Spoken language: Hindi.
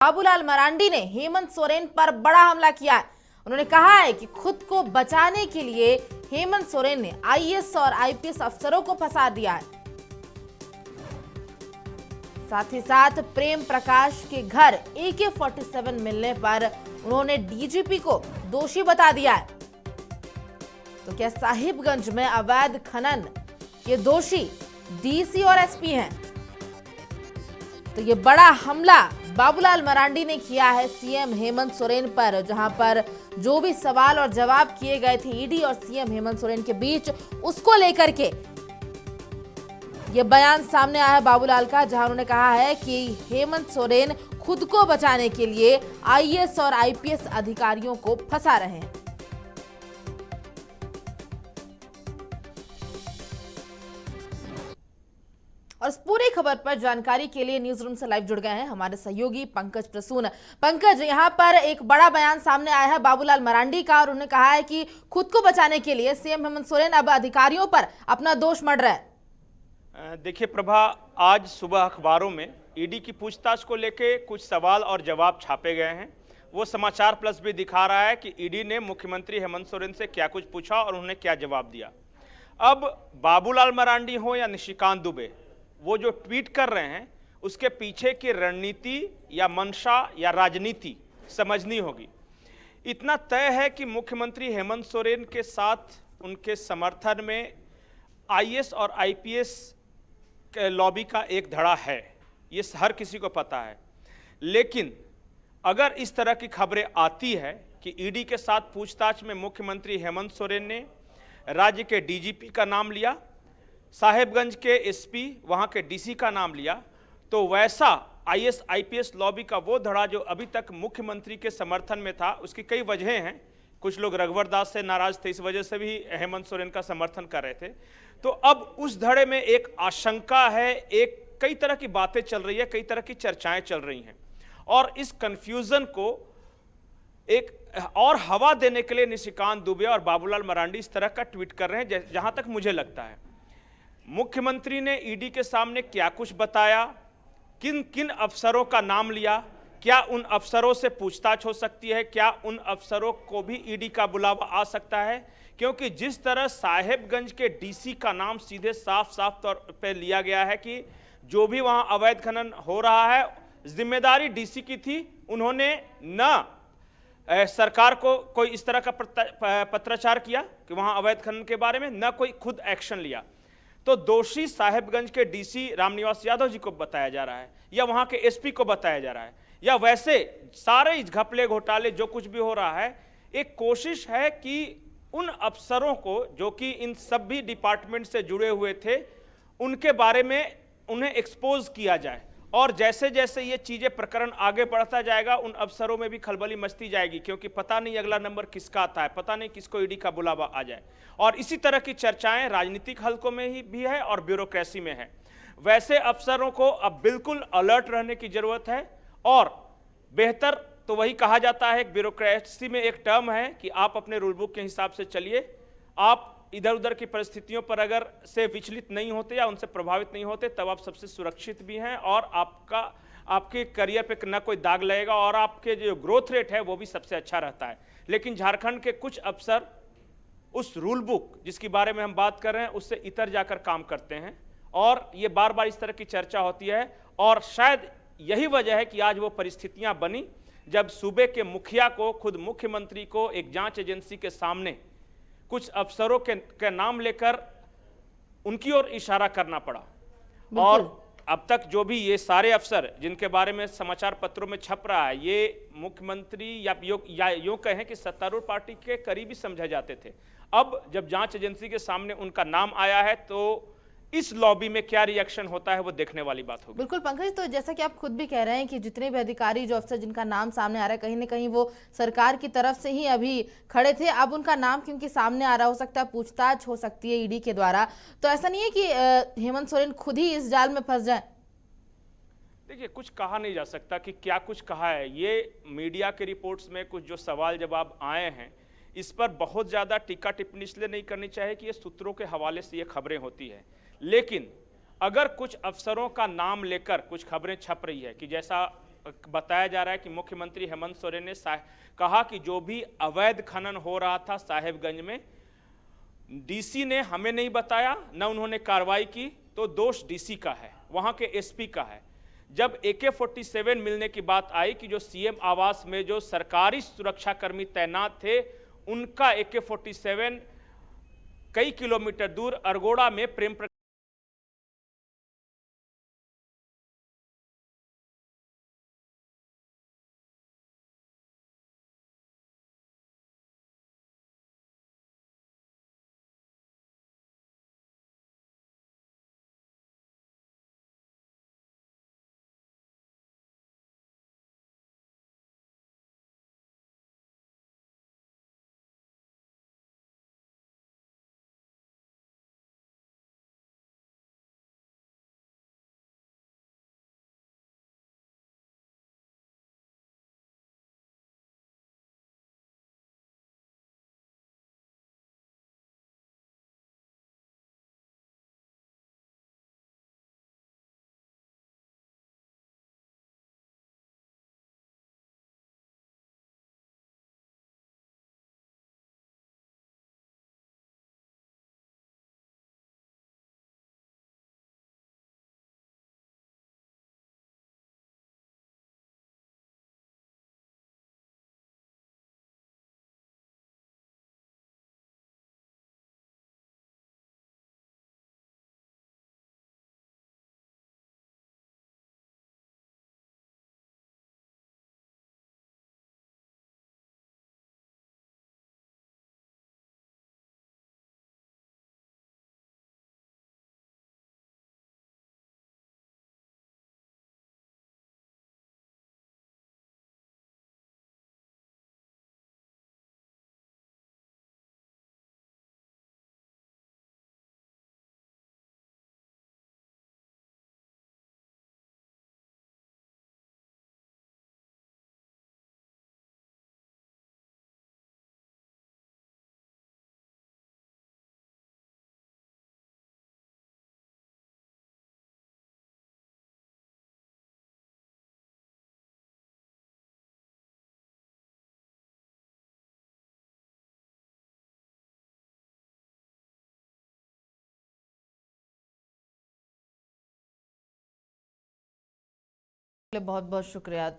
बाबूलाल मरांडी ने हेमंत सोरेन पर बड़ा हमला किया है। उन्होंने कहा है कि खुद को बचाने के लिए हेमंत सोरेन ने आईएएस और आईपीएस अफसरों को फंसा दिया है। साथ ही साथ प्रेम प्रकाश के घर AK-47 मिलने पर उन्होंने डीजीपी को दोषी बता दिया है। तो क्या साहिबगंज में अवैध खनन के दोषी डीसी और एसपी हैं? तो ये बड़ा हमला बाबूलाल मरांडी ने किया है सीएम हेमंत सोरेन पर, जहां पर जो भी सवाल और जवाब किए गए थे ईडी और सीएम हेमंत सोरेन के बीच, उसको लेकर के ये बयान सामने आया है बाबूलाल का, जहां उन्होंने कहा है कि हेमंत सोरेन खुद को बचाने के लिए आईएएस और आईपीएस अधिकारियों को फंसा रहे हैं। और इस पूरी खबर पर जानकारी के लिए न्यूज रूम से लाइव जुड़ गए हैं हमारे सहयोगी पंकज प्रसून। पंकज, यहां पर एक बड़ा बयान सामने आया है बाबूलाल मरांडी का, और उन्होंने कहा है कि खुद को बचाने के लिए सीएम हेमंत सोरेन अब अधिकारियों पर अपना दोष मढ़ रहे हैं। देखिए प्रभा, आज सुबह अखबारों में ईडी की पूछताछ को लेके कुछ सवाल और जवाब छापे गए हैं। वो समाचार प्लस भी दिखा रहा है कि ईडी ने मुख्यमंत्री हेमंत सोरेन से क्या कुछ पूछा और उन्होंने क्या जवाब दिया। अब बाबूलाल मरांडी हो या निशिकांत दुबे, वो जो ट्वीट कर रहे हैं उसके पीछे की रणनीति या मंशा या राजनीति समझनी होगी। इतना तय है कि मुख्यमंत्री हेमंत सोरेन के साथ उनके समर्थन में आईएएस और आईपीएस के लॉबी का एक धड़ा है, ये हर किसी को पता है। लेकिन अगर इस तरह की खबरें आती है कि ईडी के साथ पूछताछ में मुख्यमंत्री हेमंत सोरेन ने राज्य के डीजीपी का नाम लिया, साहेबगंज के एसपी, वहां के डीसी का नाम लिया, तो वैसा आईएएस आईपीएस लॉबी का वो धड़ा जो अभी तक मुख्यमंत्री के समर्थन में था, उसकी कई वजहें हैं। कुछ लोग रघुवर दास से नाराज थे, इस वजह से भी हेमंत सोरेन का समर्थन कर रहे थे। तो अब उस धड़े में एक आशंका है, कई तरह की बातें चल रही है, कई तरह की चर्चाएं चल रही हैं, और इस कंफ्यूजन को एक और हवा देने के लिए निशिकांत दुबे और बाबूलाल मरांडी इस तरह का ट्वीट कर रहे हैं। जहां तक मुझे लगता है मुख्यमंत्री ने ईडी के सामने क्या कुछ बताया, किन किन अफसरों का नाम लिया, क्या उन अफसरों से पूछताछ हो सकती है, क्या उन अफसरों को भी ईडी का बुलावा आ सकता है, क्योंकि जिस तरह साहेबगंज के डीसी का नाम सीधे साफ साफ तौर पे लिया गया है कि जो भी वहां अवैध खनन हो रहा है जिम्मेदारी डीसी की थी, उन्होंने न सरकार को कोई इस तरह का पत्राचार किया कि वहां अवैध खनन के बारे में, न कोई खुद एक्शन लिया। तो दोषी साहेबगंज के डीसी रामनिवास यादव जी को बताया जा रहा है, या वहां के एसपी को बताया जा रहा है, या वैसे सारे इस घपले घोटाले जो कुछ भी हो रहा है, एक कोशिश है कि उन अफसरों को जो कि इन सभी डिपार्टमेंट से जुड़े हुए थे, उनके बारे में उन्हें एक्सपोज किया जाए। और जैसे जैसे ये चीजें प्रकरण आगे बढ़ता जाएगा, उन अफसरों में भी खलबली मचती जाएगी, क्योंकि पता नहीं अगला नंबर किसका आता है, पता नहीं किसको ईडी का बुलावा आ जाए। और इसी तरह की चर्चाएं राजनीतिक हलकों में ही भी है और ब्यूरोक्रेसी में है। वैसे अफसरों को अब बिल्कुल अलर्ट रहने की जरूरत है, और बेहतर तो वही कहा जाता है, ब्यूरोक्रेसी में एक टर्म है कि आप अपने रूल बुक के हिसाब से चलिए। आप इधर उधर की परिस्थितियों पर अगर से विचलित नहीं होते या उनसे प्रभावित नहीं होते, तब आप सबसे सुरक्षित भी हैं, और आपके करियर पे न कोई दाग लगेगा, और आपके जो ग्रोथ रेट है वो भी सबसे अच्छा रहता है। लेकिन झारखंड के कुछ अफसर उस रूल बुक जिसके बारे में हम बात कर रहे हैं उससे इतर जाकर काम करते हैं, और ये बार बार इस तरह की चर्चा होती है। और शायद यही वजह है कि आज वो परिस्थितियां बनी जब सूबे के मुखिया को, खुद मुख्यमंत्री को, एक जांच एजेंसी के सामने कुछ अफसरों के नाम लेकर उनकी ओर इशारा करना पड़ा। और अब तक जो भी ये सारे अफसर जिनके बारे में समाचार पत्रों में छप रहा है, ये मुख्यमंत्री या यूं कहें कि सत्तारूढ़ पार्टी के करीबी समझे जाते थे। अब जब जांच एजेंसी के सामने उनका नाम आया है, तो इस लॉबी में क्या रिएक्शन होता है वो देखने वाली बात होगी। बिल्कुल पंकज, तो जैसा कि आप खुद भी कह रहे हैं कि जितने भी अधिकारी, जो अफसर जिनका नाम सामने आ रहा है, कहीं ना कहीं वो सरकार की तरफ से ही अभी खड़े थे, अब उनका नाम क्योंकि सामने आ रहा, हो सकता है पूछताछ हो सकती है ईडी के द्वारा, तो ऐसा नहीं है कि हेमंत सोरेन खुद ही इस जाल में फंस जाए? देखिए, कुछ कहा नहीं जा सकता कि क्या कुछ कहा है। ये मीडिया के रिपोर्ट्स में कुछ जो सवाल जवाब आए हैं, इस पर बहुत ज्यादा टीका टिप्पणी इसलिए नहीं करनी चाहिए कि ये सूत्रों के हवाले से ये खबरें होती है। लेकिन अगर कुछ अफसरों का नाम लेकर कुछ खबरें छप रही है कि जैसा बताया जा रहा है कि मुख्यमंत्री हेमंत सोरेन ने कहा कि जो भी अवैध खनन हो रहा था साहेबगंज में, डीसी ने हमें नहीं बताया, न उन्होंने कार्रवाई की, तो दोष डीसी का है, वहां के एसपी का है। जब AK-47 मिलने की बात आई कि जो सीएम आवास में जो सरकारी सुरक्षाकर्मी तैनात थे, उनका AK-47 कई किलोमीटर दूर अरगोड़ा में प्रेम बहुत बहुत शुक्रिया।